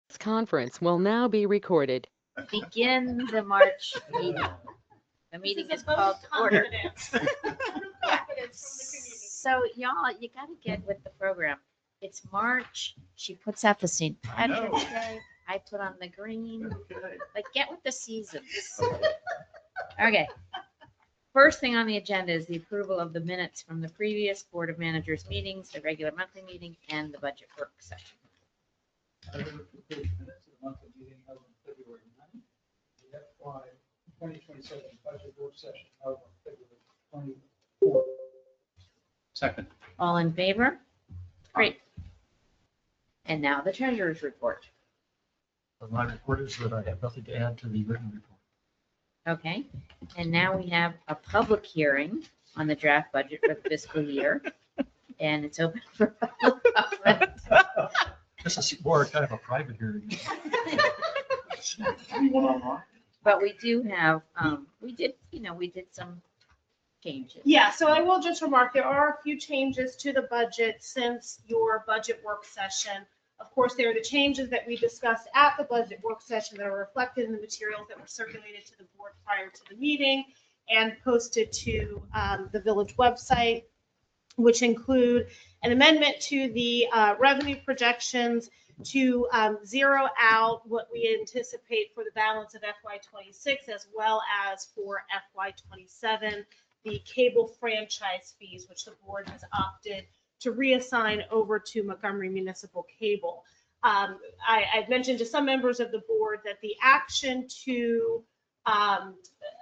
This conference will now be recorded. Begin the March meeting. The meeting is called to order. So y'all, you gotta get with the program. It's March. She puts out the St. Patrick's Day. I put on the green. Like, get with the seasons. Okay. First thing on the agenda is the approval of the minutes from the previous Board of Managers meetings, the regular monthly meeting, and the budget work session. I move to approve the minutes of the monthly meeting held on February 9th, the FY 2027 budget work session held on February 24th. Second. All in favor? Great. And now the treasurer's report. My report is that I have nothing to add to the written report. Okay, and now we have a public hearing on the draft budget for the fiscal year. And it's open for public comment. This is more kind of a private hearing. But we do have, we did some changes. Yeah, so I will just remark, there are a few changes to the budget since your budget work session. Of course, there are the changes that we discussed at the budget work session that are reflected in the materials that were circulated to the board prior to the meeting and posted to the village website, which include an amendment to the revenue projections to zero out what we anticipate for the balance of FY26 as well as for FY27, the cable franchise fees, which the board has opted to reassign over to Montgomery Municipal Cable. I've mentioned to some members of the board that the action to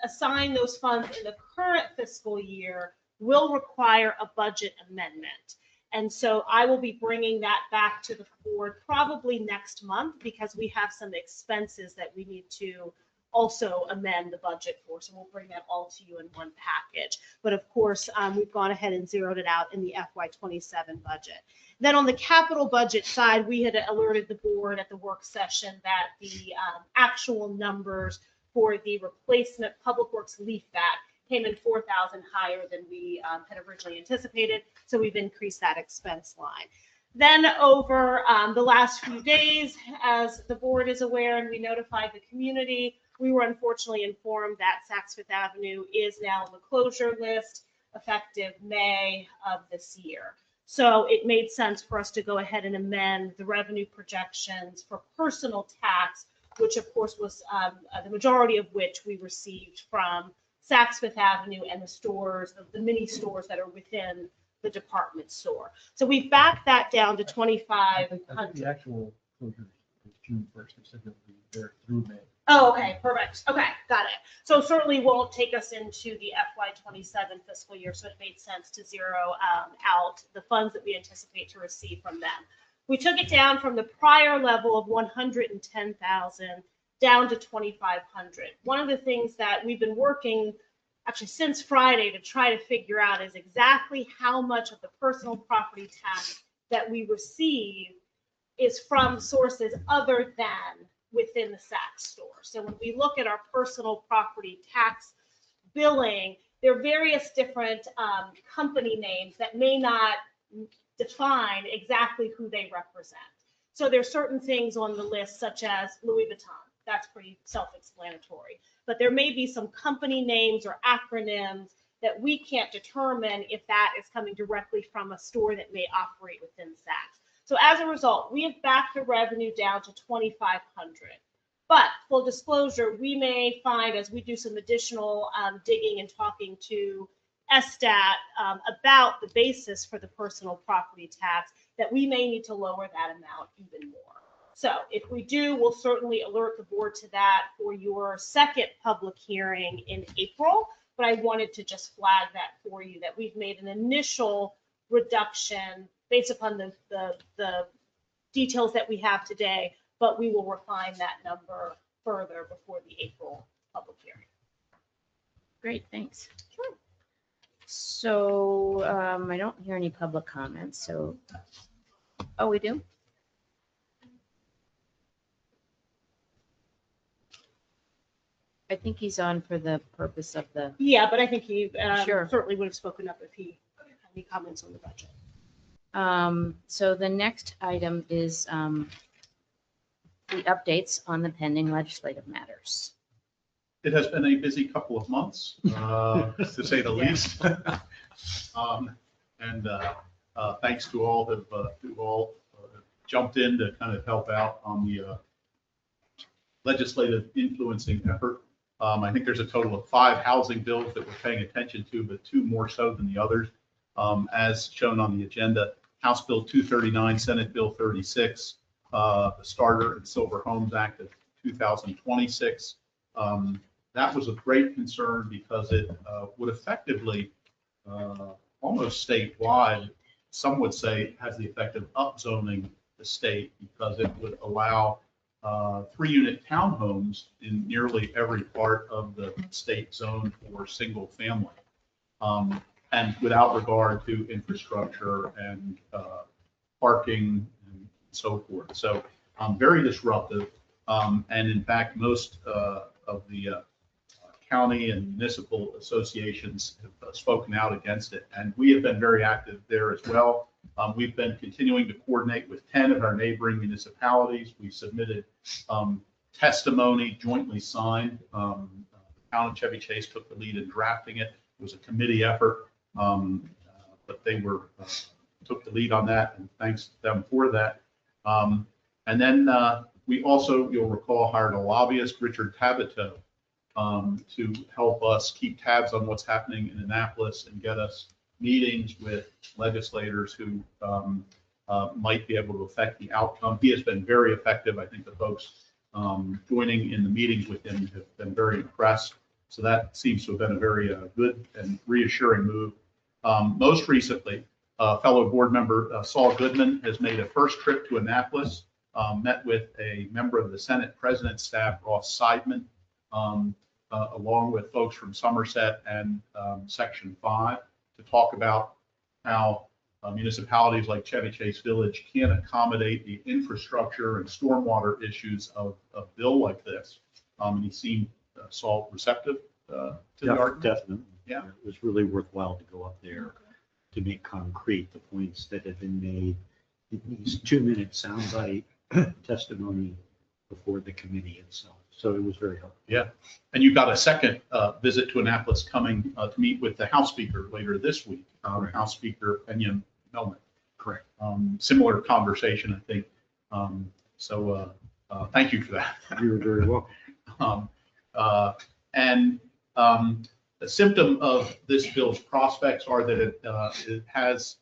assign those funds in the current fiscal year will require a budget amendment. And so I will be bringing that back to the board probably next month because we have some expenses that we need to also amend the budget for. So we'll bring that all to you in one package. But of course, we've gone ahead and zeroed it out in the FY27 budget. Then on the capital budget side, we had alerted the board at the work session that the actual numbers for the replacement public works leaf back came in 4,000 higher than we had originally anticipated. So we've increased that expense line. Then over the last few days, as the board is aware and we notified the community, we were unfortunately informed that Saks Fifth Avenue is now on the closure list effective May of this year. So it made sense for us to go ahead and amend the revenue projections for personal tax, which of course was the majority of which we received from Saks Fifth Avenue and the stores, the mini stores that are within the department store. So we've backed that down to 2,500. I think the actual closure is June 1st. They said they'll be there through May. Oh, okay, perfect. Okay, got it. So certainly won't take us into the FY27 fiscal year, so it made sense to zero out the funds that we anticipate to receive from them. We took it down from the prior level of 110,000 down to 2,500. One of the things that we've been working actually since Friday to try to figure out is exactly how much of the personal property tax that we receive is from sources other than within the Saks store. So when we look at our personal property tax billing, there are various different company names that may not define exactly who they represent. So there's certain things on the list, such as Louis Vuitton. That's pretty self-explanatory. But there may be some company names or acronyms that we can't determine if that is coming directly from a store that may operate within Saks. So as a result, we have backed the revenue down to 2,500. But full disclosure, we may find as we do some additional digging and talking to SSTAT about the basis for the personal property tax that we may need to lower that amount even more. So if we do, we'll certainly alert the board to that for your second public hearing in April. But I wanted to just flag that for you, that we've made an initial reduction based upon the details that we have today, but we will refine that number further before the April public hearing. Great, thanks. Sure. So I don't hear any public comments, so, oh, we do? I think he's on for the purpose of the. Yeah, but I think he Sure. certainly would have spoken up if he had any comments on the budget. So the next item is the updates on the pending legislative matters. It has been a busy couple of months, to say the Yeah. least. And thanks to all who jumped in to kind of help out on the legislative influencing effort. I think there's a total of 5 housing bills that we're paying attention to, but 2 more so than the others. As shown on the agenda, House Bill 239, Senate Bill 36, the Starter and Silver Homes Act of 2026. That was a great concern because it would effectively, almost statewide, some would say has the effect of upzoning the state because it would allow 3-unit townhomes in nearly every part of the state zone for single family, and without regard to infrastructure and parking and so forth. So very disruptive. And in fact, most of the county and municipal associations have spoken out against it. And we have been very active there as well. We've been continuing to coordinate with 10 of our neighboring municipalities. We submitted testimony jointly signed. The town of Chevy Chase took the lead in drafting it. It was a committee effort, but they took the lead on that, and thanks to them for that. And then we also, you'll recall, hired a lobbyist, Richard Tabito, to help us keep tabs on what's happening in Annapolis and get us meetings with legislators who might be able to affect the outcome. He has been very effective. I think the folks joining in the meetings with him have been very impressed. So that seems to have been a very good and reassuring move. Most recently, fellow board member Saul Goodman has made a first trip to Annapolis, met with a member of the Senate President's staff, Ross Seidman, along with folks from Somerset and Section 5 to talk about how municipalities like Chevy Chase Village can accommodate the infrastructure and stormwater issues of a bill like this. And he seemed, Saul, receptive to the argument. Definitely. Yeah. It was really worthwhile to go up there to make concrete the points that have been made in these 2-minute soundbite testimony before the committee itself. So it was very helpful. Yeah. And you've got a second visit to Annapolis coming to meet with the House Speaker later this week, House Speaker Pena Melnick. Correct. Similar conversation, I think. So thank you for that. You were very welcome. And a symptom of this bill's prospects are that it has,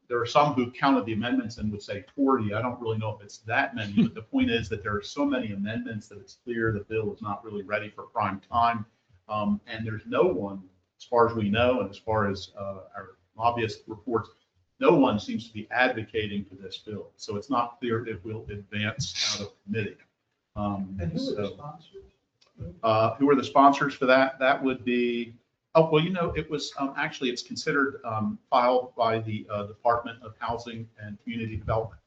there are some who counted the amendments and would say 40. I don't really know if it's that many, but the point is that there are so many amendments that it's clear the bill is not really ready for prime time. And there's no one, as far as we know, and as far as our lobbyist reports, no one seems to be advocating for this bill. So it's not clear it will advance out of committee. And who are the sponsors? Who are the sponsors for that? That would be, oh, well, you know, it was actually, it's considered filed by the Department of Housing and Community Development.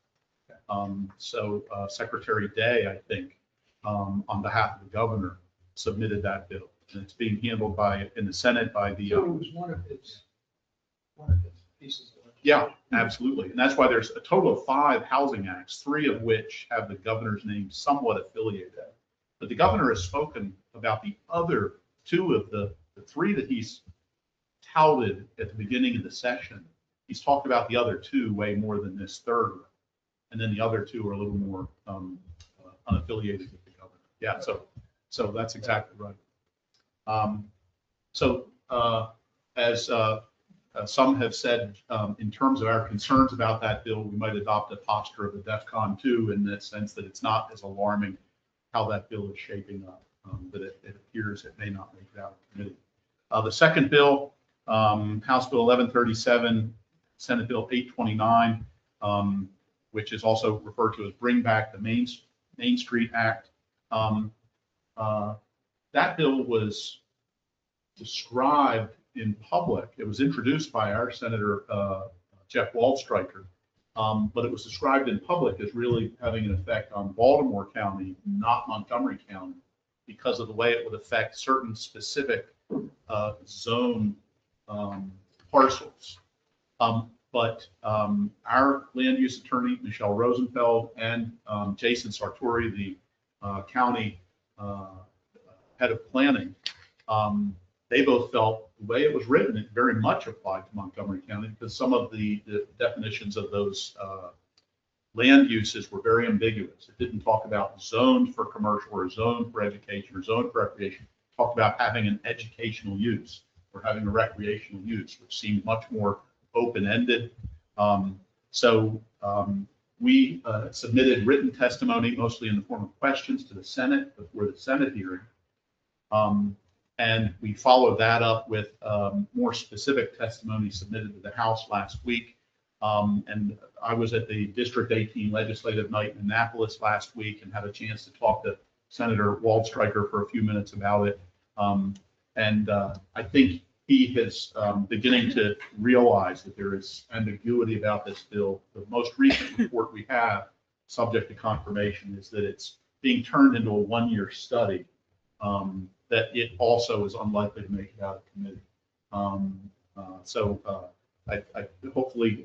So Secretary Day, I think, on behalf of the governor, submitted that bill. And it's being handled in the Senate by the. So it was one of its pieces of legislation. Yeah, absolutely. And that's why there's a total of 5 housing acts, 3 of which have the governor's name somewhat affiliated. But the governor has spoken about the other 2 of the 3 that he's touted at the beginning of the session. He's talked about the other 2 way more than this third one. And then the other 2 are a little more unaffiliated with the governor. Yeah, so that's exactly right. As some have said, in terms of our concerns about that bill, we might adopt a posture of a DEFCON 2 in the sense that it's not as alarming how that bill is shaping up, but it appears it may not make it out of committee. The second bill, House Bill 1137, Senate Bill 829, which is also referred to as Bring Back the Main Street Act. That bill was described in public. It was introduced by our Senator Jeff Waldstreicher, but it was described in public as really having an effect on Baltimore County, not Montgomery County, because of the way it would affect certain specific zone parcels. But our land use attorney, Michelle Rosenfeld, and Jason Sartori, the county head of planning, they both felt the way it was written, it very much applied to Montgomery County because some of the definitions of those land uses were very ambiguous. It didn't talk about zoned for commercial or zoned for education or zoned for recreation. It talked about having an educational use or having a recreational use, which seemed much more open-ended. We submitted written testimony, mostly in the form of questions, to the Senate before the Senate hearing. And we followed that up with more specific testimony submitted to the House last week. And I was at the District 18 legislative night in Annapolis last week and had a chance to talk to Senator Waldstreicher for a few minutes about it. I think he is beginning to realize that there is ambiguity about this bill. The most recent report we have, subject to confirmation, is that it's being turned into a one-year study, that it also is unlikely to make it out of committee. Hopefully,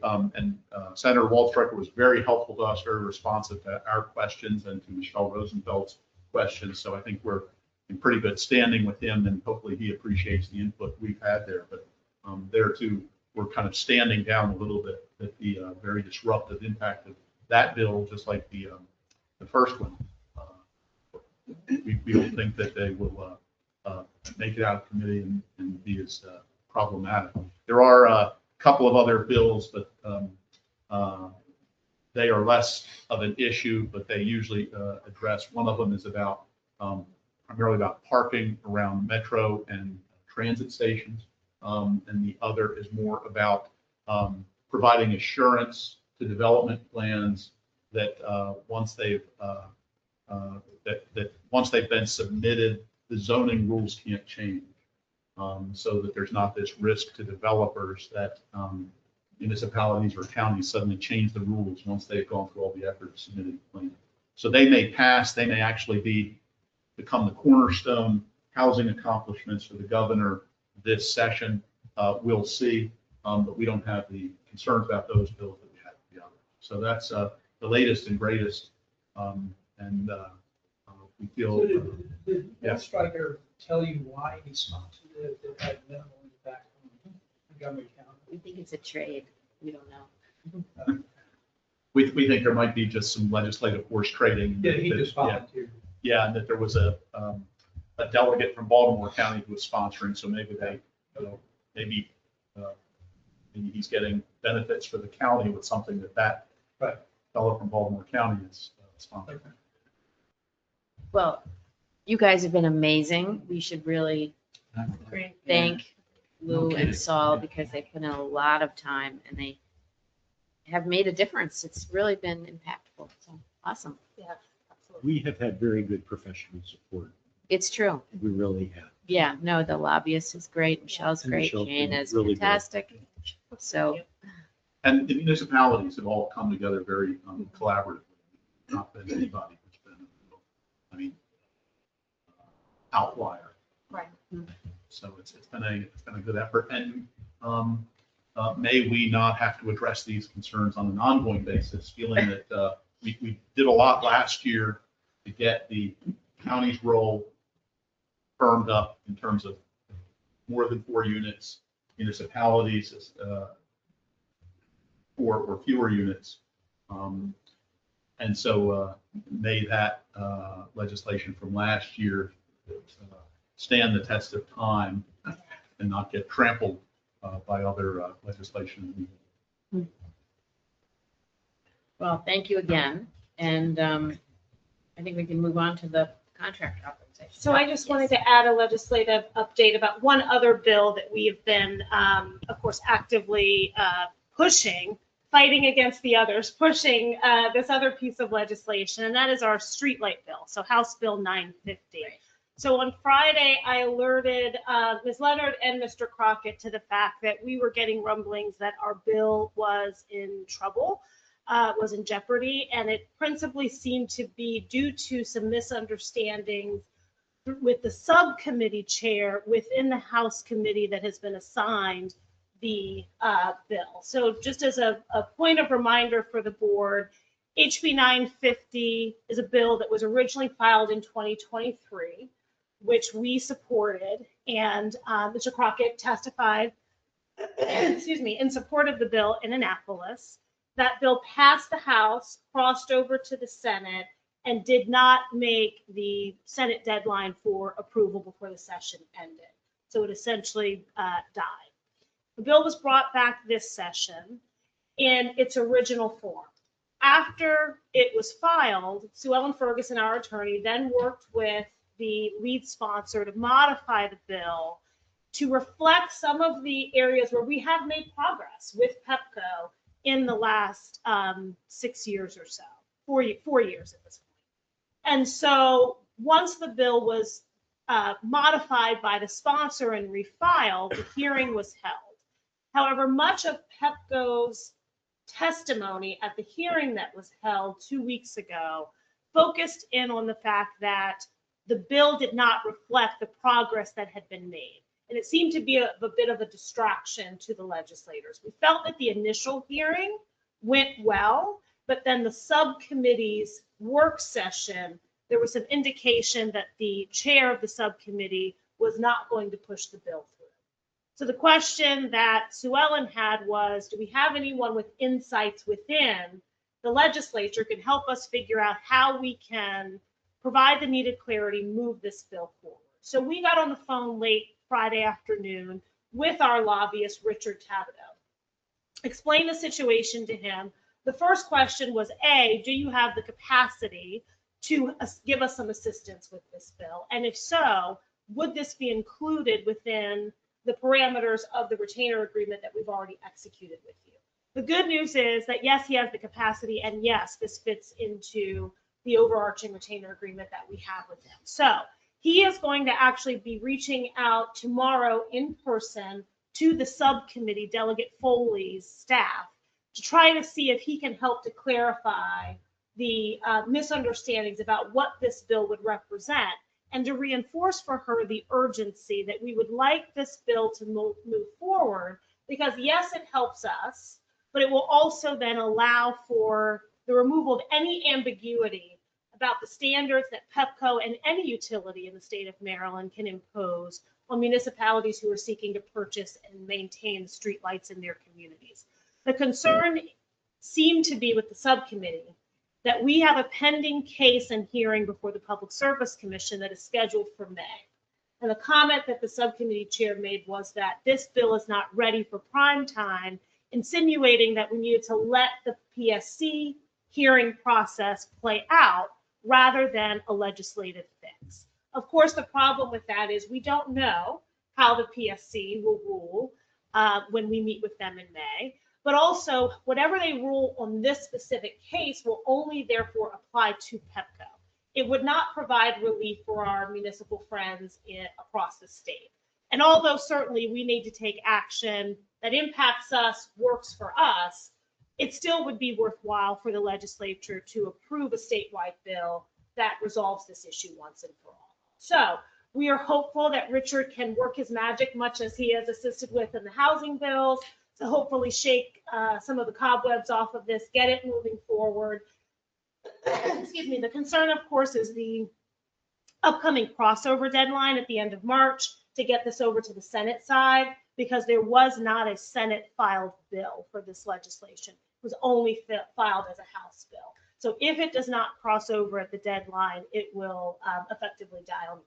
Senator Waldstreicher was very helpful to us, very responsive to our questions and to Michelle Rosenfeld's questions. So I think we're in pretty good standing with him, and hopefully he appreciates the input we've had there. But there too, we're kind of standing down a little bit at the very disruptive impact of that bill, just like the first one. We don't think that they will make it out of committee and be as problematic. There are a couple of other bills, but they are less of an issue, but they usually address. One of them is about primarily about parking around metro and transit stations. And the other is more about providing assurance to development plans that once they've been submitted, the zoning rules can't change. So that there's not this risk to developers that municipalities or counties suddenly change the rules once they've gone through all the effort to submit a plan. So they may pass, they may actually become the cornerstone housing accomplishments for the governor this session. We'll see, but we don't have the concerns about those bills that we had with the others. So that's the latest and greatest, we feel. So did yes. Stryker tell you why he sponsored it? It had minimal impact on Montgomery County. We think it's a trade. We don't know. We think there might be just some legislative horse trading. Yeah, he just volunteered. Yeah, and that there was a delegate from Baltimore County who was sponsoring, so maybe maybe he's getting benefits for the county with something that Right. fellow from Baltimore County is sponsoring. Okay. Well, you guys have been amazing. We should really thank Lou and Saul because they put in a lot of time and they have made a difference. It's really been impactful. So awesome. Yeah, absolutely. We have had very good professional support. It's true. We really have. Yeah, no, the lobbyist is great. Michelle's And great. Michelle's Jane been is really good. fantastic. So And the municipalities have all come together very collaboratively. Not been anybody who's been, I mean, outlier. Right. So it's been a good effort. And may we not have to address these concerns on an ongoing basis, feeling that we did a lot last year to get the county's role firmed up in terms of more than 4 units, municipalities 4 or fewer units. And so may that legislation from last year stand the test of time and not get trampled by other legislation. well, thank you again. And I think we can move on to the contract authorization. So I just wanted to add a legislative update about one other bill that we have been, of course, actively pushing, fighting against the others, pushing this other piece of legislation, and that is our streetlight bill. So House Bill 950. Right. So on Friday, I alerted Ms. Leonard and Mr. Crockett to the fact that we were getting rumblings that our bill was in trouble, was in jeopardy, and it principally seemed to be due to some misunderstandings with the subcommittee chair within the House committee that has been assigned the bill. So just as a point of reminder for the board, HB 950 is a bill that was originally filed in 2023, which we supported, and Mr. Crockett testified, excuse me, in support of the bill in Annapolis. That bill passed the House, crossed over to the Senate, and did not make the Senate deadline for approval before the session ended. So it essentially died. The bill was brought back this session in its original form. After it was filed, Sue Ellen Ferguson, our attorney, then worked with the lead sponsor to modify the bill to reflect some of the areas where we have made progress with PEPCO in the last 6 years or so, 4 years at this point. And so once the bill was modified by the sponsor and refiled, the hearing was held. However, much of PEPCO's testimony at the hearing that was held 2 weeks ago focused in on the fact that the bill did not reflect the progress that had been made. And it seemed to be a bit of a distraction to the legislators. We felt that the initial hearing went well, but then the subcommittee's work session, there was some indication that the chair of the subcommittee was not going to push the bill through. So the question that Sue Ellen had was, do we have anyone with insights within the legislature can help us figure out how we can provide the needed clarity, move this bill forward? So we got on the phone late Friday afternoon with our lobbyist, Richard Tabato, explained the situation to him. The first question was, A, do you have the capacity to give us some assistance with this bill? And if so, would this be included within the parameters of the retainer agreement that we've already executed with you? The good news is that yes, he has the capacity, and yes, this fits into the overarching retainer agreement that we have with him. So he is going to actually be reaching out tomorrow in person to the subcommittee, Delegate Foley's staff, to try to see if he can help to clarify the misunderstandings about what this bill would represent, and to reinforce for her the urgency that we would like this bill to move forward, because yes, it helps us, but it will also then allow for the removal of any ambiguity about the standards that PEPCO and any utility in the state of Maryland can impose on municipalities who are seeking to purchase and maintain streetlights in their communities. The concern seemed to be with the subcommittee that we have a pending case and hearing before the Public Service Commission that is scheduled for May. And the comment that the subcommittee chair made was that this bill is not ready for prime time, insinuating that we needed to let the PSC hearing process play out rather than a legislative fix. Of course, the problem with that is we don't know how the PSC will rule when we meet with them in May. But also, whatever they rule on this specific case will only therefore apply to PEPCO. It would not provide relief for our municipal friends across the state. And although certainly we need to take action that impacts us, works for us, it still would be worthwhile for the legislature to approve a statewide bill that resolves this issue once and for all. So we are hopeful that Richard can work his magic, much as he has assisted with in the housing bills, to hopefully shake some of the cobwebs off of this, get it moving forward. Excuse me. The concern, of course, is the upcoming crossover deadline at the end of March to get this over to the Senate side, because there was not a Senate filed bill for this legislation. It was only filed as a House bill. So if it does not cross over at the deadline, it will effectively die on the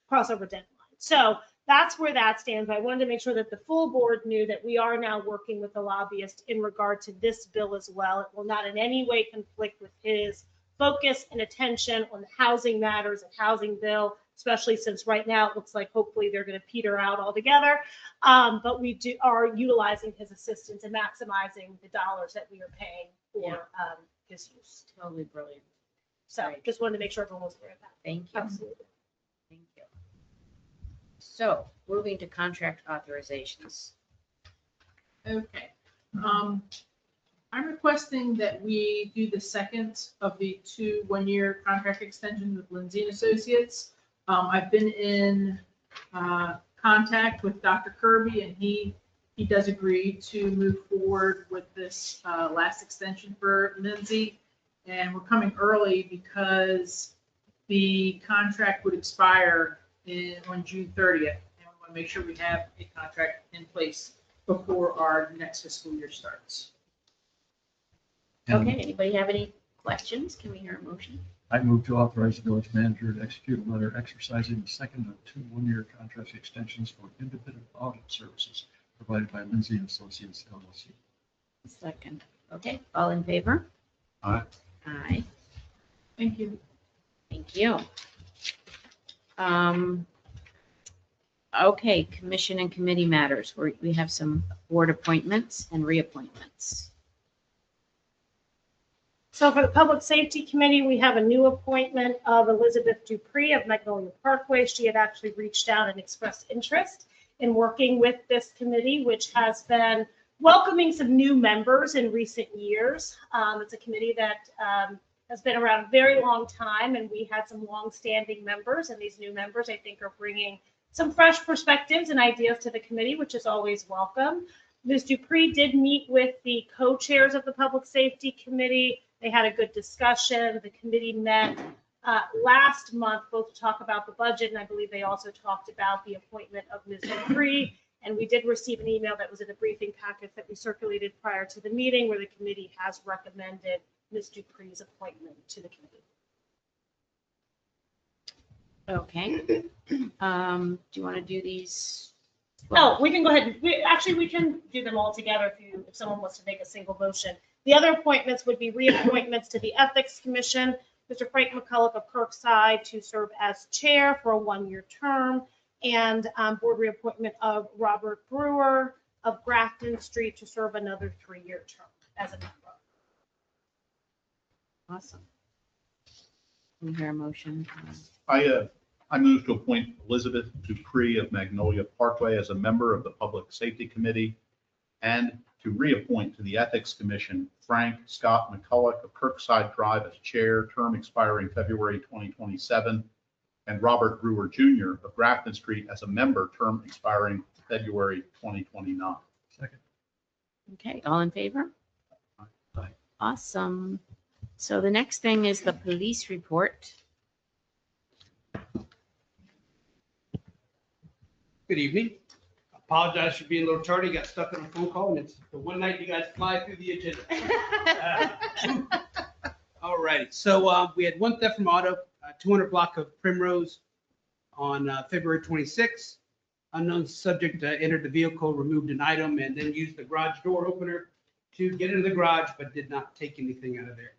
crossover deadline. So that's where that stands. I wanted to make sure that the full board knew that we are now working with the lobbyist in regard to this bill as well. It will not in any way conflict with his focus and attention on the housing matters and housing bill, especially since right now it looks like hopefully they're going to peter out altogether. But we are utilizing his assistance and maximizing the dollars that we are paying for his use. Totally brilliant. So just wanted to make sure everyone was aware of that. Thank you. Absolutely. Thank you. So moving to contract authorizations. Okay. I'm requesting that we do the second of the 2 one-year contract extensions with Lindsay and Associates. I've been in contact with Dr. Kirby, and he he does agree to move forward with this last extension for Lindsay. And we're coming early because the contract would expire on June 30th. And we want to make sure we have a contract in place before our next fiscal year starts. Okay, anybody have any questions? Can we hear a motion? I move to authorize the village manager to execute a letter exercising the second of 2 one-year contract extensions for independent audit services provided by Lindsay and Associates LLC. Second. Okay, all in favor? Aye. Aye. Thank you. Thank you. Okay, commission and committee matters. We have some board appointments and reappointments. So for the Public Safety Committee, we have a new appointment of Elizabeth Dupree of Magnolia Parkway. She had actually reached out and expressed interest in working with this committee, which has been welcoming some new members in recent years. It's a committee that has been around a very long time, and we had some long-standing members, and these new members, I think, are bringing some fresh perspectives and ideas to the committee, which is always welcome. Ms. Dupree did meet with the co-chairs of the Public Safety Committee. They had a good discussion. The committee met last month, both to talk about the budget, and I believe they also talked about the appointment of Ms. Dupree. And we did receive an email that was in a briefing packet that we circulated prior to the meeting, where the committee has recommended Ms. Dupree's appointment to the committee. Okay. Do you want to do these? Oh, we can go ahead. We can do them all together if someone wants to make a single motion. The other appointments would be reappointments to the Ethics Commission. Mr. Frank McCulloch of Kirkside to serve as chair for a 1-year term, and board reappointment of Robert Brewer of Grafton Street to serve another 3-year term as a member. Awesome. Can we hear a motion? I move to appoint Elizabeth Dupree of Magnolia Parkway as a member of the Public Safety Committee and to reappoint to the Ethics Commission Frank Scott McCulloch of Kirkside Drive as chair, term expiring February 2027, and Robert Brewer Jr. of Grafton Street as a member, term expiring February 2029. Second. Okay, all in favor? Aye. Awesome. So the next thing is the police report. Good evening. Apologize for being a little tardy. Got stuck on a phone call, and it's the one night you guys fly through the agenda. All righty. So we had one theft from auto, 200 block of Primrose on February 26th. Unknown subject entered the vehicle, removed an item, and then used the garage door opener to get into the garage, but did not take anything out of there.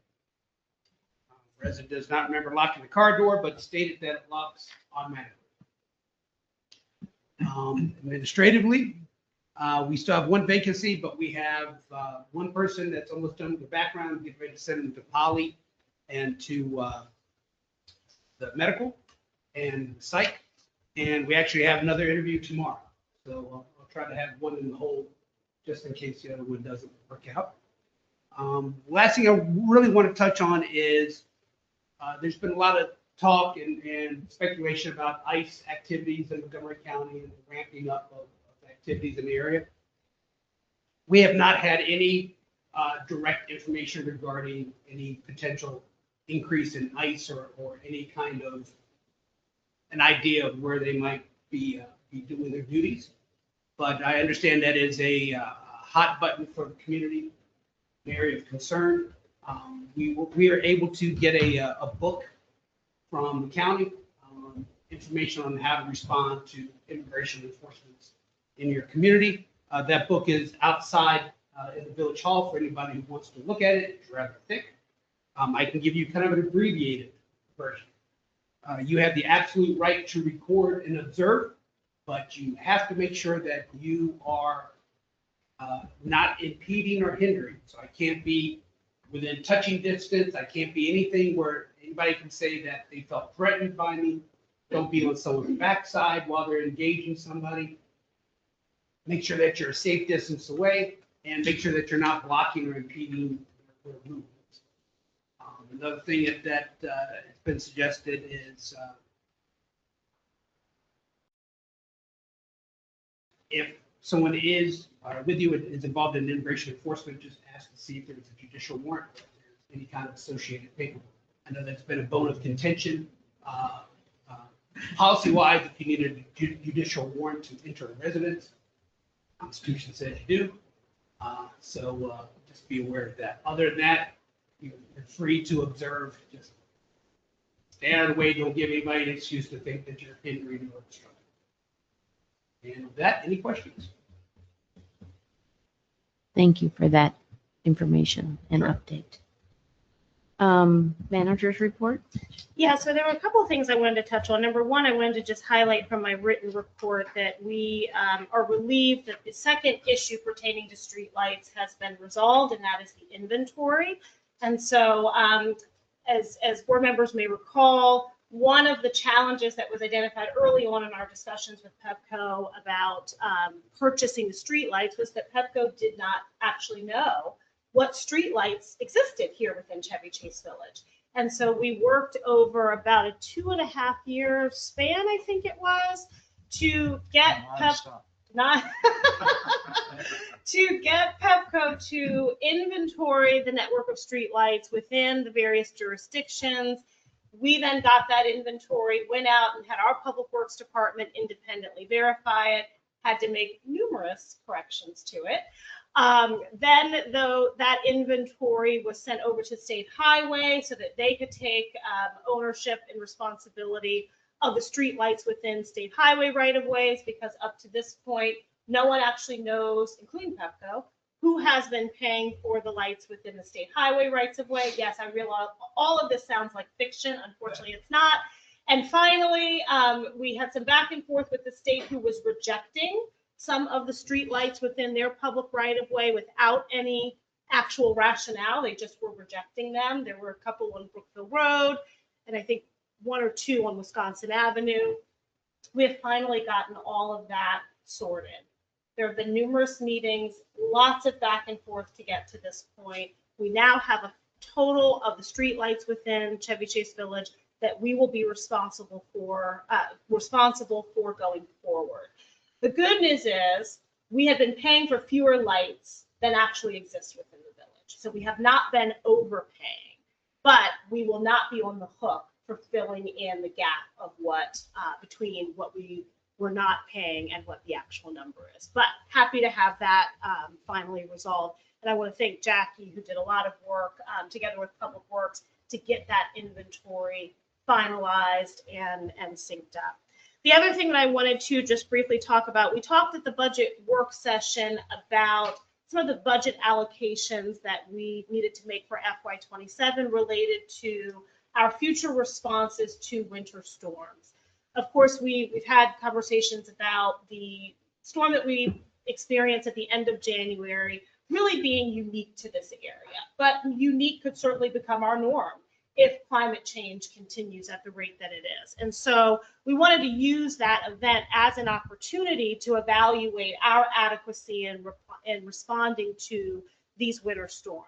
Resident does not remember locking the car door, but stated that it locks automatically. Administratively, we still have one vacancy, but we have one person that's almost done with the background, getting ready to send them to Poly and to the medical and psych. And we actually have another interview tomorrow. So I'll try to have one in the hole just in case the other one doesn't work out. Last thing I really want to touch on is there's been a lot of talk and speculation about ICE activities in Montgomery County and the ramping up of activities in the area. We have not had any direct information regarding any potential increase in ICE or any kind of an idea of where they might be doing their duties. But I understand that is a hot button for the community, an area of concern. We are able to get a book from the county, information on how to respond to immigration enforcement in your community. That book is outside in the village hall for anybody who wants to look at it. It's rather thick. I can give you kind of an abbreviated version. You have the absolute right to record and observe, but you have to make sure that you are not impeding or hindering. So I can't be within touching distance. I can't be anything where anybody can say that they felt threatened by me. Don't be on someone's backside while they're engaging somebody. Make sure that you're a safe distance away and make sure that you're not blocking or impeding their movements. Another thing that has been suggested is if someone is with you is involved in immigration enforcement, just ask to see if there's a judicial warrant, or if there's any kind of associated paperwork. I know that's been a bone of contention. Policy-wise, if you need a judicial warrant to enter a residence, Constitution says you do. So just be aware of that. Other than that, you're free to observe. Just stay out of the way. Don't give anybody an excuse to think that you're hindering or obstructing. And with that, any questions? Thank you for that information and update. Manager's report? Yeah, so there were a couple of things I wanted to touch on. Number one, I wanted to just highlight from my written report that we are relieved that the second issue pertaining to streetlights has been resolved, and that is the inventory. And so, as board members may recall, one of the challenges that was identified early on in our discussions with Pepco about purchasing the streetlights was that Pepco did not actually know what streetlights existed here within Chevy Chase Village. And so we worked over about a 2.5 year span, I think it was, to get Pepco to inventory the network of streetlights within the various jurisdictions. We then got that inventory, went out and had our Public Works Department independently verify it, had to make numerous corrections to it. Then, though, that inventory was sent over to State Highway so that they could take ownership and responsibility of the streetlights within State Highway right-of-ways, because up to this point, no one actually knows, including Pepco, who has been paying for the lights within the State Highway rights-of-way. Yes, I realize all of this sounds like fiction. Unfortunately, it's not. And finally, we had some back and forth with the state, who was rejecting some of the street lights within their public right-of-way without any actual rationale. They just were rejecting them. There were a couple on Brookville Road, and I think 1 or 2 on Wisconsin Avenue. We have finally gotten all of that sorted. There have been numerous meetings, lots of back and forth to get to this point. We now have a total of the street lights within Chevy Chase Village that we will be responsible for going forward. The good news is we have been paying for fewer lights than actually exist within the village. So we have not been overpaying, but we will not be on the hook for filling in the gap of what between what we were not paying and what the actual number is. But happy to have that finally resolved. And I want to thank Jackie, who did a lot of work together with Public Works to get that inventory finalized and synced up. The other thing that I wanted to just briefly talk about, we talked at the budget work session about some of the budget allocations that we needed to make for FY27 related to our future responses to winter storms. Of course, we've had conversations about the storm that we experienced at the end of January really being unique to this area, but unique could certainly become our norm if climate change continues at the rate that it is. And so we wanted to use that event as an opportunity to evaluate our adequacy in responding to these winter storms.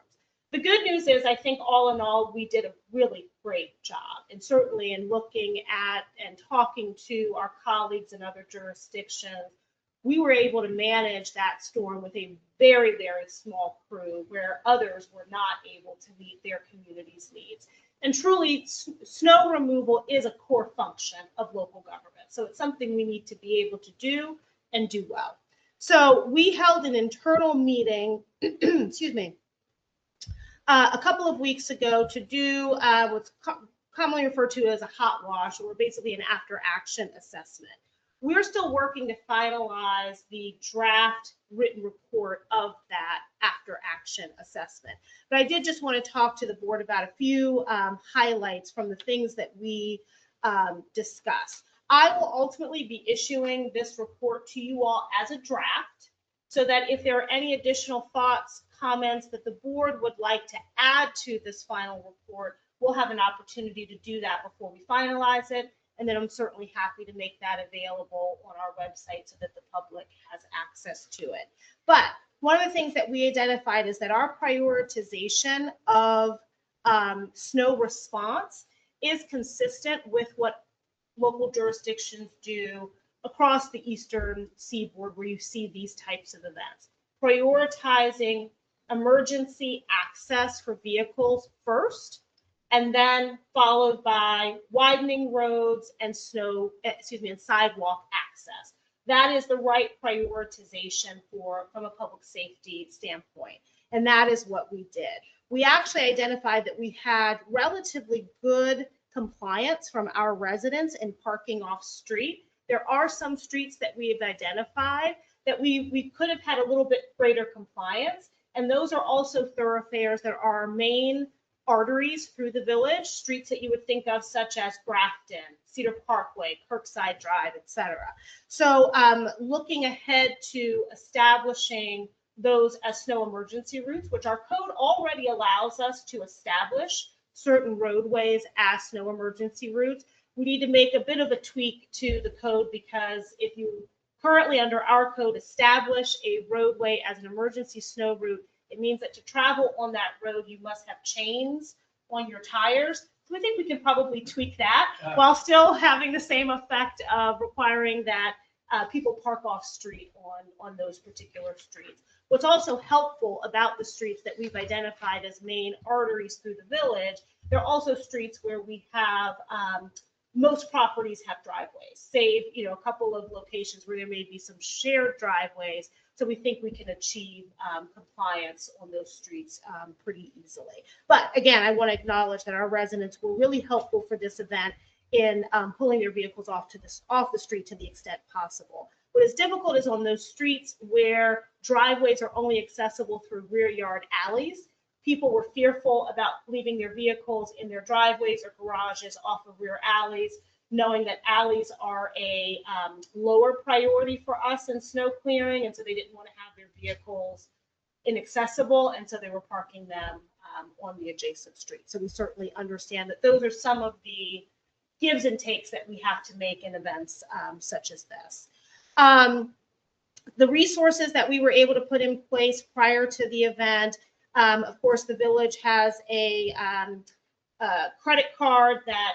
The good news is, I think all in all, we did a really great job. And certainly in looking at and talking to our colleagues in other jurisdictions, we were able to manage that storm with a very, very small crew where others were not able to meet their community's needs. And truly, snow removal is a core function of local government. So it's something we need to be able to do and do well. So we held an internal meeting, excuse me, a couple of weeks ago to do what's commonly referred to as a hot wash, or basically an after action assessment. We're still working to finalize the draft written report of that after action assessment. But I did just want to talk to the board about a few highlights from the things that we discussed. I will ultimately be issuing this report to you all as a draft, so that if there are any additional thoughts, comments that the board would like to add to this final report, we'll have an opportunity to do that before we finalize it. And then I'm certainly happy to make that available on our website so that the public has access to it. But one of the things that we identified is that our prioritization of snow response is consistent with what local jurisdictions do across the eastern seaboard, where you see these types of events. prioritizing emergency access for vehicles first, and then followed by widening roads and and sidewalk access. That is the right prioritization from a public safety standpoint. And that is what we did. We actually identified that we had relatively good compliance from our residents in parking off street. There are some streets that we have identified that we could have had a little bit greater compliance. And those are also thoroughfares that are our main arteries through the village, streets that you would think of such as Grafton, Cedar Parkway, Kirkside Drive, etc. So looking ahead to establishing those as snow emergency routes, which our code already allows us to establish certain roadways as snow emergency routes. We need to make a bit of a tweak to the code, because if you currently under our code establish a roadway as an emergency snow route, it means that to travel on that road, you must have chains on your tires. So I think we can probably tweak that while still having the same effect of requiring that people park off street on those particular streets. What's also helpful about the streets that we've identified as main arteries through the village, there are also streets where we have most properties have driveways, save a couple of locations where there may be some shared driveways. So we think we can achieve compliance on those streets pretty easily. But again, I want to acknowledge that our residents were really helpful for this event in pulling their vehicles off the street to the extent possible. What is difficult is on those streets where driveways are only accessible through rear yard alleys. People were fearful about leaving their vehicles in their driveways or garages off of rear alleys, knowing that alleys are a lower priority for us in snow clearing, and so they didn't want to have their vehicles inaccessible, and so they were parking them on the adjacent street. So we certainly understand that those are some of the gives and takes that we have to make in events such as this. The resources that we were able to put in place prior to the event, of course, the village has a credit card that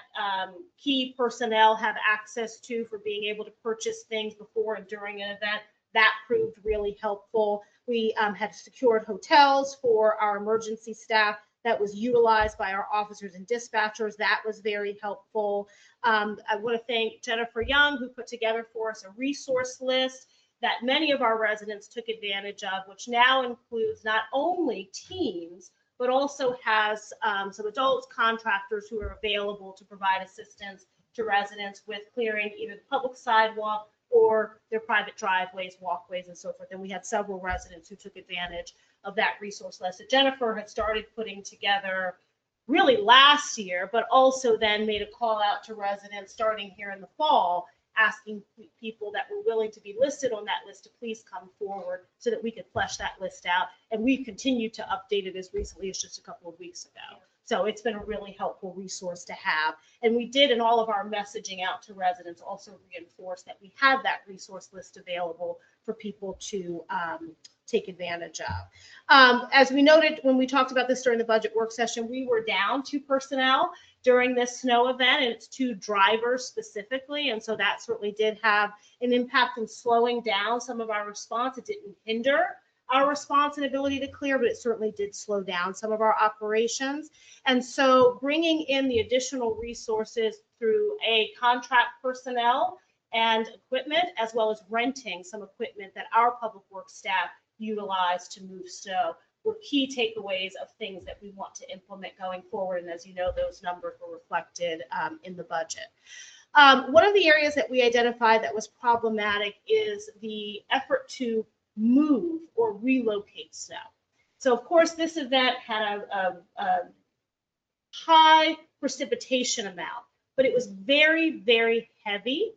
key personnel have access to for being able to purchase things before and during an event. That proved really helpful. We had secured hotels for our emergency staff that was utilized by our officers and dispatchers. That was very helpful. I want to thank Jennifer Young, who put together for us a resource list that many of our residents took advantage of, which now includes not only teams, but also has some adults, contractors who are available to provide assistance to residents with clearing either the public sidewalk or their private driveways, walkways, and so forth. And we had several residents who took advantage of that resource list that Jennifer had started putting together really last year, but also then made a call out to residents starting here in the fall, asking people that were willing to be listed on that list to please come forward so that we could flesh that list out. And we've continued to update it as recently as just a couple of weeks ago. So it's been a really helpful resource to have. And we did in all of our messaging out to residents also reinforce that we had that resource list available for people to take advantage of. As we noted when we talked about this during the budget work session, we were down 2 personnel during this snow event, and it's 2 drivers specifically. And so that certainly did have an impact in slowing down some of our response. It didn't hinder our response and ability to clear, but it certainly did slow down some of our operations. And so bringing in the additional resources through contract personnel and equipment, as well as renting some equipment that our public works staff utilize to move snow, were key takeaways of things that we want to implement going forward. And as you know, those numbers were reflected in the budget. One of the areas that we identified that was problematic is the effort to move or relocate snow. So of course, this event had a high precipitation amount, but it was very, very heavy.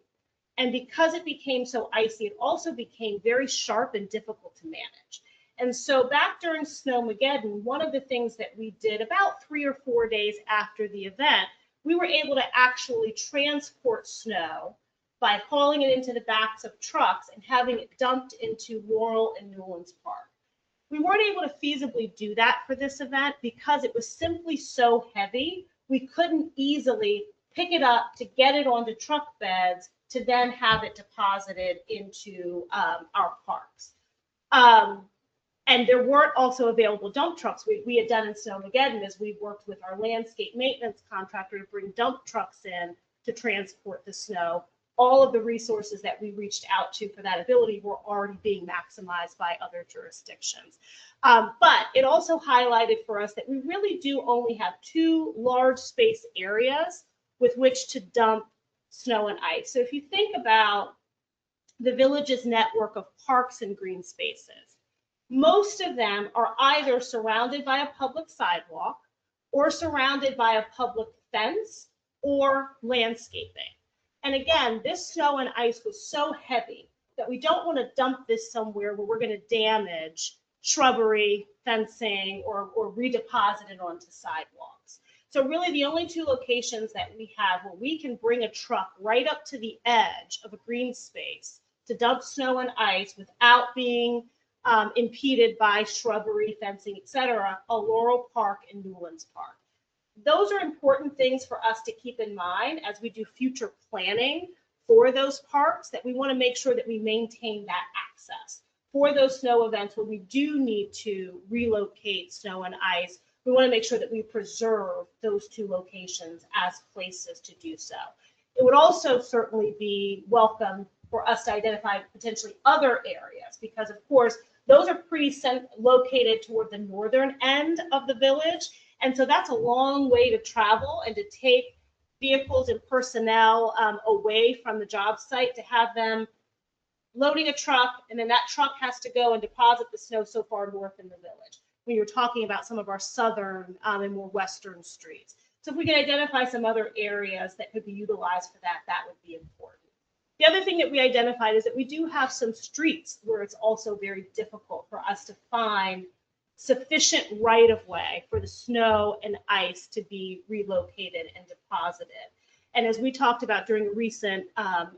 And because it became so icy, it also became very sharp and difficult to manage. And so back during Snowmageddon, one of the things that we did about 3 or 4 days after the event, we were able to actually transport snow by hauling it into the backs of trucks and having it dumped into Laurel and Newlands Park. We weren't able to feasibly do that for this event because it was simply so heavy. We couldn't easily pick it up to get it onto truck beds to then have it deposited into our parks. And there weren't also available dump trucks. We had done in Snowmageddon is we worked with our landscape maintenance contractor to bring dump trucks in to transport the snow. All of the resources that we reached out to for that ability were already being maximized by other jurisdictions. But it also highlighted for us that we really do only have 2 large space areas with which to dump snow and ice. So if you think about the village's network of parks and green spaces, most of them are either surrounded by a public sidewalk or surrounded by a public fence or landscaping. And again, this snow and ice was so heavy that we don't want to dump this somewhere where we're going to damage shrubbery, fencing, or redeposit it onto sidewalks. So really the only 2 locations that we have where we can bring a truck right up to the edge of a green space to dump snow and ice without being impeded by shrubbery, fencing, etc., are Laurel Park and Newlands Park. Those are important things for us to keep in mind as we do future planning for those parks, that we want to make sure that we maintain that access for those snow events where we do need to relocate snow and ice. We want to make sure that we preserve those 2 locations as places to do so. It would also certainly be welcome for us to identify potentially other areas, because of course those are pretty located toward the northern end of the village. And so that's a long way to travel and to take vehicles and personnel away from the job site, to have them loading a truck, and then that truck has to go and deposit the snow so far north in the village, when you're talking about some of our southern and more western streets. So if we can identify some other areas that could be utilized for that, that would be important. The other thing that we identified is that we do have some streets where it's also very difficult for us to find sufficient right of way for the snow and ice to be relocated and deposited. And as we talked about during a recent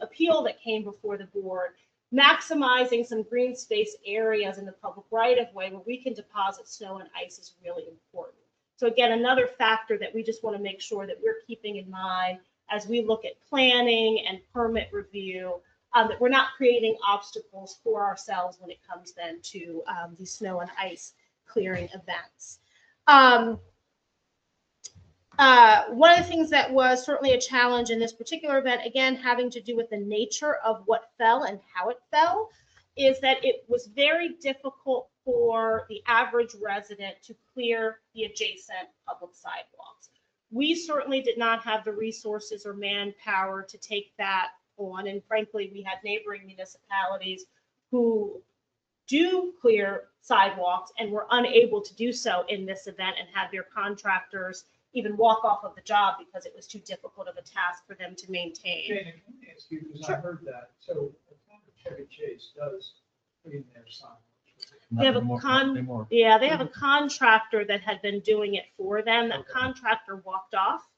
appeal that came before the board, maximizing some green space areas in the public right of way where we can deposit snow and ice is really important. So again, another factor that we just want to make sure that we're keeping in mind as we look at planning and permit review, that we're not creating obstacles for ourselves when it comes then to these snow and ice clearing events. One of the things that was certainly a challenge in this particular event, again, having to do with the nature of what fell and how it fell, is that it was very difficult for the average resident to clear the adjacent public sidewalks. We certainly did not have the resources or manpower to take that on. And frankly, we had neighboring municipalities who do clear sidewalks and were unable to do so in this event, and had their contractors even walk off of the job because it was too difficult of a task for them to maintain. Jane, let me ask you, because I heard that. So the town of Chevy Chase does clean their sidewalks. They have they have a contractor that had been doing it for them. That contractor walked off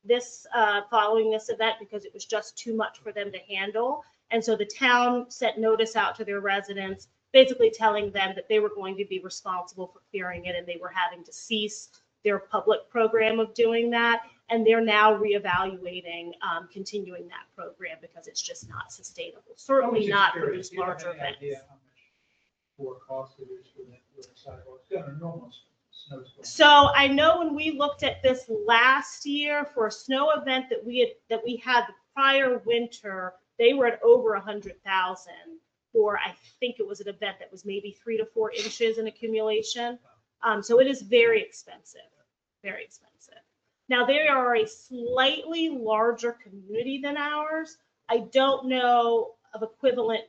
this following this event because it was just too much for them to handle. And so the town sent notice out to their residents, basically telling them that they were going to be responsible for clearing it, and they were having to cease their public program of doing that. And they're now reevaluating continuing that program because it's just not sustainable. Certainly not for these larger events. For cost it is for the sidewalks, got an enormous snowstorm. So I know when we looked at this last year for a snow event that we had the prior winter, they were at over 100,000 for, I think it was an event that was maybe 3 to 4 inches in accumulation. So it is very expensive, very expensive. Now they are a slightly larger community than ours. I don't know of equivalent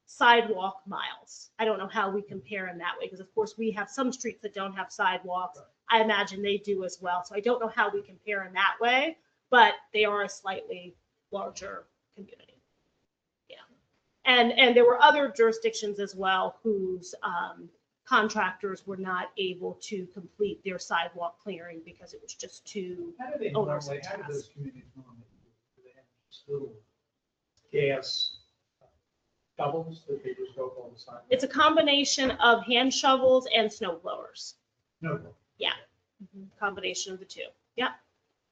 sidewalk miles. I don't know how we compare in that way, because of course we have some streets that don't have sidewalks. I imagine they do as well. So I don't know how we compare in that way, but they are a slightly larger community. Yeah. And there were other jurisdictions as well whose contractors were not able to complete their sidewalk clearing because it was just too onerous a task. How do those communities normally do they have just little gas shovels that they just go up all the sidewalks? It's a combination of hand shovels and snow blowers. No. Yeah, combination of the two. Yeah,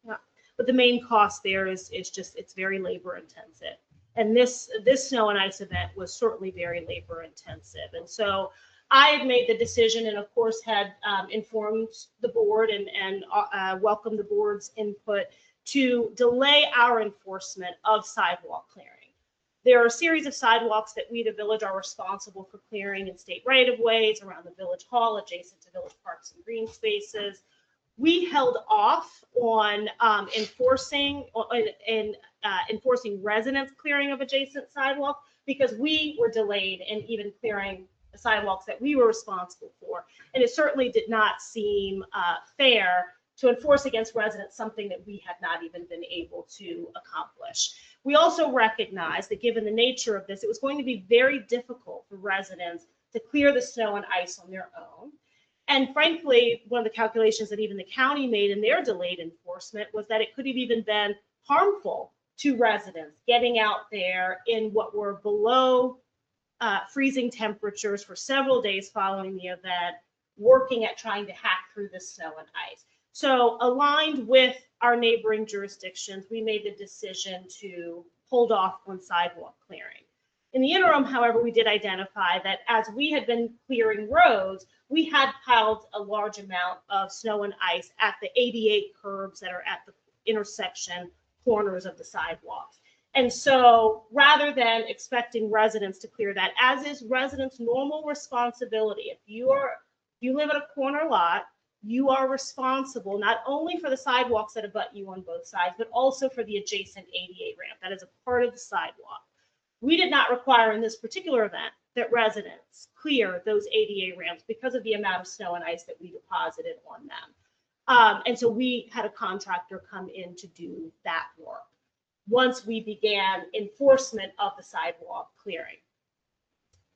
yeah. But the main cost there is just it's very labor intensive, and this snow and ice event was certainly very labor intensive. And so I had made the decision and of course had informed the board and welcomed the board's input to delay our enforcement of sidewalk clearing. There are a series of sidewalks that we, the village, are responsible for clearing in state right-of-ways around the village hall, adjacent to village parks and green spaces. We held off on enforcing residents clearing of adjacent sidewalks because we were delayed in even clearing the sidewalks that we were responsible for. And it certainly did not seem fair to enforce against residents something that we had not even been able to accomplish. We also recognize that given the nature of this, it was going to be very difficult for residents to clear the snow and ice on their own. And frankly, one of the calculations that even the county made in their delayed enforcement was that it could have even been harmful to residents getting out there in what were below freezing temperatures for several days following the event, working at trying to hack through the snow and ice. So aligned with our neighboring jurisdictions, we made the decision to hold off on sidewalk clearing. In the interim, however, we did identify that as we had been clearing roads, we had piled a large amount of snow and ice at the 88 curbs that are at the intersection corners of the sidewalks. And so rather than expecting residents to clear that, as is residents' normal responsibility, if you live at a corner lot, you are responsible not only for the sidewalks that abut you on both sides, but also for the adjacent ADA ramp. That is a part of the sidewalk. We did not require in this particular event that residents clear those ADA ramps because of the amount of snow and ice that we deposited on them. And so we had a contractor come in to do that work once we began enforcement of the sidewalk clearing.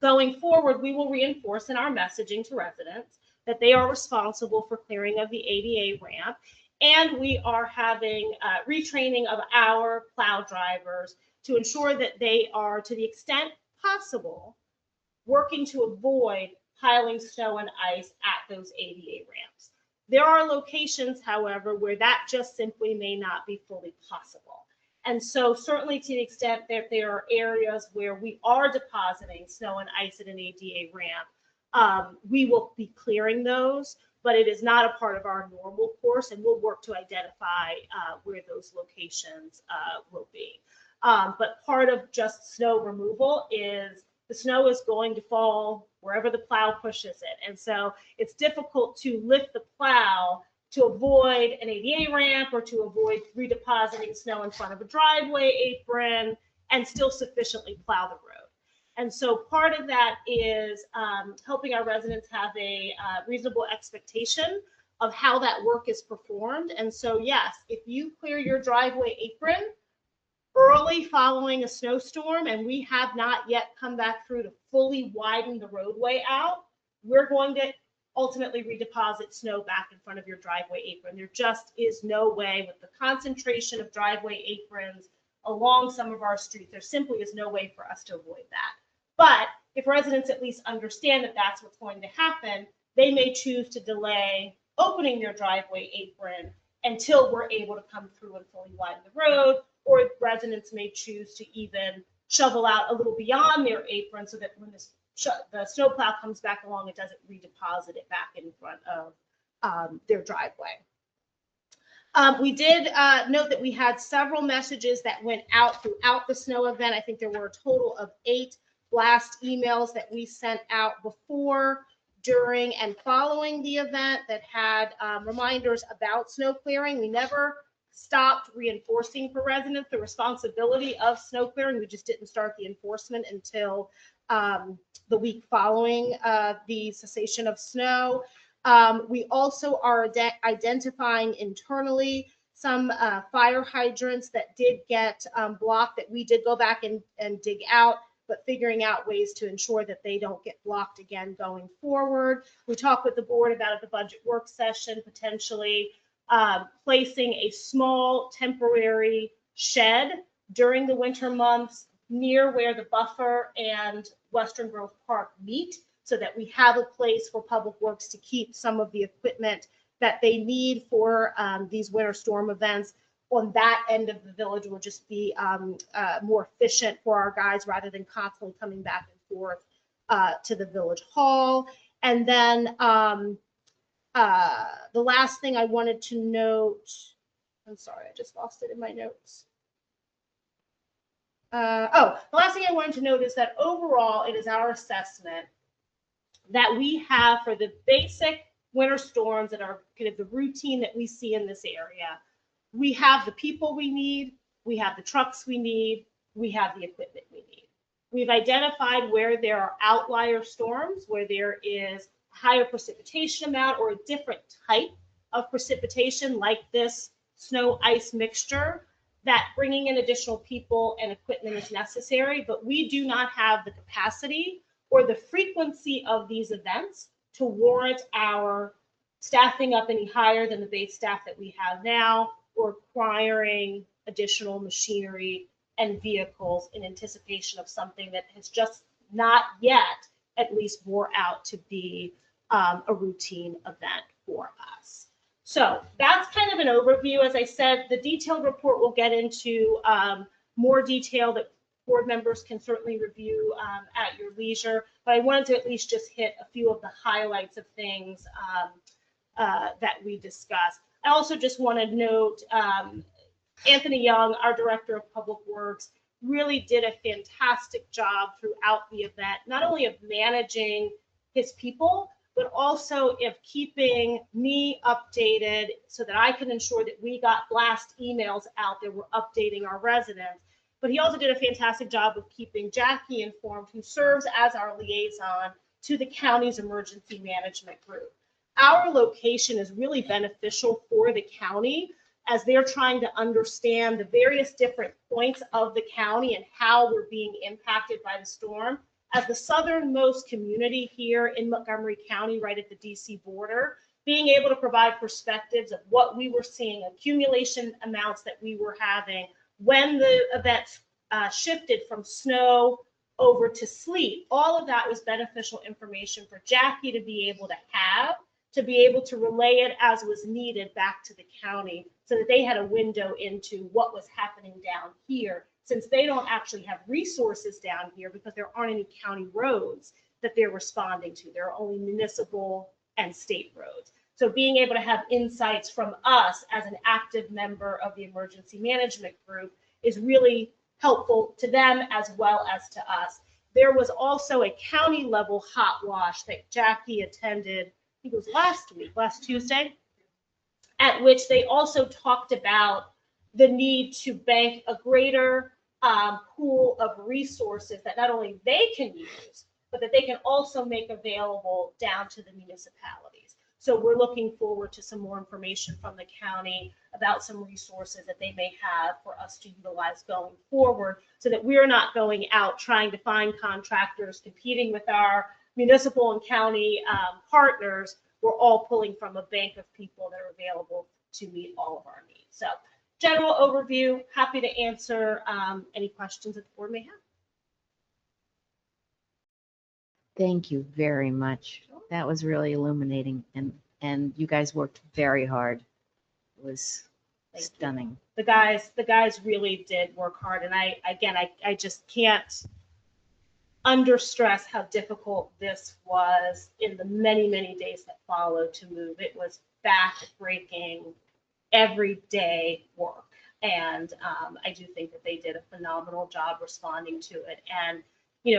Going forward, we will reinforce in our messaging to residents that they are responsible for clearing of the ADA ramp. And we are having retraining of our plow drivers to ensure that they are, to the extent possible, working to avoid piling snow and ice at those ADA ramps. There are locations, however, where that just simply may not be fully possible. And so certainly to the extent that there are areas where we are depositing snow and ice at an ADA ramp, we will be clearing those, but it is not a part of our normal course, and we'll work to identify where those locations will be. But part of just snow removal is the snow is going to fall wherever the plow pushes it. And so it's difficult to lift the plow to avoid an ADA ramp or to avoid redepositing snow in front of a driveway apron and still sufficiently plow the road. And so part of that is helping our residents have a reasonable expectation of how that work is performed. And so, yes, if you clear your driveway apron early following a snowstorm and we have not yet come back through to fully widen the roadway out, we're going to ultimately redeposit snow back in front of your driveway apron. There just is no way, with the concentration of driveway aprons along some of our streets, there simply is no way for us to avoid that. But if residents at least understand that that's what's going to happen, they may choose to delay opening their driveway apron until we're able to come through and fully widen the road, or residents may choose to even shovel out a little beyond their apron so that when the snowplow comes back along, it doesn't redeposit it back in front of their driveway. We did note that we had several messages that went out throughout the snow event. I think there were a total of 8 blast emails that we sent out before, during, and following the event that had reminders about snow clearing. We never stopped reinforcing for residents the responsibility of snow clearing. We just didn't start the enforcement until the week following the cessation of snow. We also are identifying internally some fire hydrants that did get blocked that we did go back and dig out, but figuring out ways to ensure that they don't get blocked again going forward. We talked with the board about at the budget work session, potentially placing a small temporary shed during the winter months near where the buffer and Western Grove Park meet, so that we have a place for Public Works to keep some of the equipment that they need for these winter storm events. On that end of the village will just be more efficient for our guys rather than constantly coming back and forth to the village hall. And then the last thing I wanted to note, I'm sorry, I just lost it in my notes. The last thing I wanted to note is that overall, it is our assessment that we have for the basic winter storms that are kind of the routine that we see in this area. We have the people we need, we have the trucks we need, we have the equipment we need. We've identified where there are outlier storms, where there is higher precipitation amount or a different type of precipitation like this snow ice mixture, that bringing in additional people and equipment is necessary, but we do not have the capacity or the frequency of these events to warrant our staffing up any higher than the base staff that we have now, or acquiring additional machinery and vehicles in anticipation of something that has just not yet at least bore out to be a routine event for us. So that's kind of an overview. As I said, the detailed report will get into more detail that board members can certainly review at your leisure, but I wanted to at least just hit a few of the highlights of things that we discussed. I also just want to note Anthony Young, our Director of Public Works, really did a fantastic job throughout the event, not only of managing his people, but also of keeping me updated so that I can ensure that we got blast emails out that were updating our residents. But he also did a fantastic job of keeping Jackie informed, who serves as our liaison to the county's emergency management group. Our location is really beneficial for the county as they're trying to understand the various different points of the county and how we're being impacted by the storm. As the southernmost community here in Montgomery County, right at the DC border, being able to provide perspectives of what we were seeing, accumulation amounts that we were having when the events shifted from snow over to sleet. All of that was beneficial information for Jackie to be able to have, to be able to relay it as was needed back to the county so that they had a window into what was happening down here, since they don't actually have resources down here because there aren't any county roads that they're responding to. There are only municipal and state roads. So being able to have insights from us as an active member of the emergency management group is really helpful to them as well as to us. There was also a county level hot wash that Jackie attended, I think it was last Tuesday, at which they also talked about the need to bank a greater pool of resources that not only they can use, but that they can also make available down to the municipalities. So we're looking forward to some more information from the county about some resources that they may have for us to utilize going forward, so that we're not going out trying to find contractors, competing with our municipal and county partners. We're all pulling from a bank of people that are available to meet all of our needs. So general overview, happy to answer any questions that the board may have. Thank you very much. That was really illuminating, and you guys worked very hard. It was stunning. The guys really did work hard, and I just can't understress how difficult this was in the many, many days that followed to move. It was back-breaking, everyday work, and I do think that they did a phenomenal job responding to it. And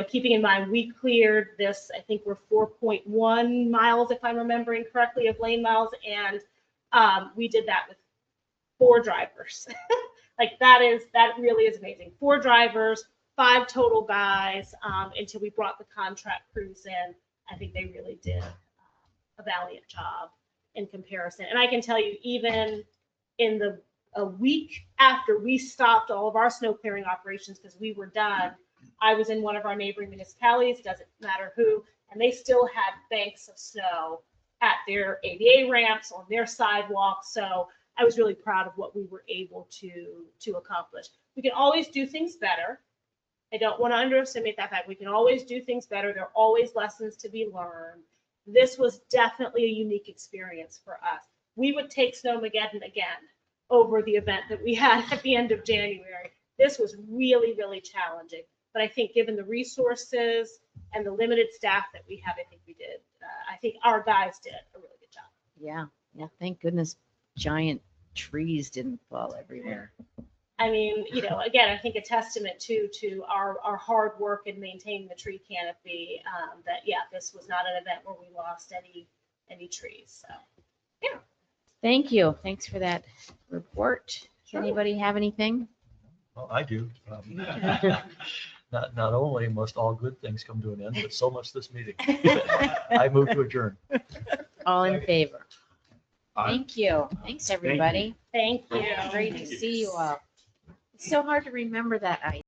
keeping in mind, we cleared this, I think we're 4.1 miles, if I'm remembering correctly, of lane miles, and we did that with 4 drivers. Like that really is amazing. 4 drivers, 5 total guys, until we brought the contract crews in. I think they really did a valiant job in comparison. And I can tell you, even in a week after we stopped all of our snow clearing operations because we were done, I was in one of our neighboring municipalities, doesn't matter who, and they still had banks of snow at their ADA ramps, on their sidewalks. So I was really proud of what we were able to accomplish. We can always do things better. I don't want to underestimate that fact. We can always do things better. There are always lessons to be learned. This was definitely a unique experience for us. We would take Snowmageddon again over the event that we had at the end of January. This was really, really challenging. But I think given the resources and the limited staff that we have, I think we did. I I think our guys did a really good job. Yeah, thank goodness giant trees didn't fall everywhere. I mean, again, I think a testament to our hard work in maintaining the tree canopy, that, yeah, this was not an event where we lost any trees, so. Thank you. Thanks for that report. Anybody have anything? Well, I do. Not only must all good things come to an end, but so must this meeting. I move to adjourn. All in favor? Aye. Thank you. Thanks, everybody. Thank you. Great to see you all. It's so hard to remember that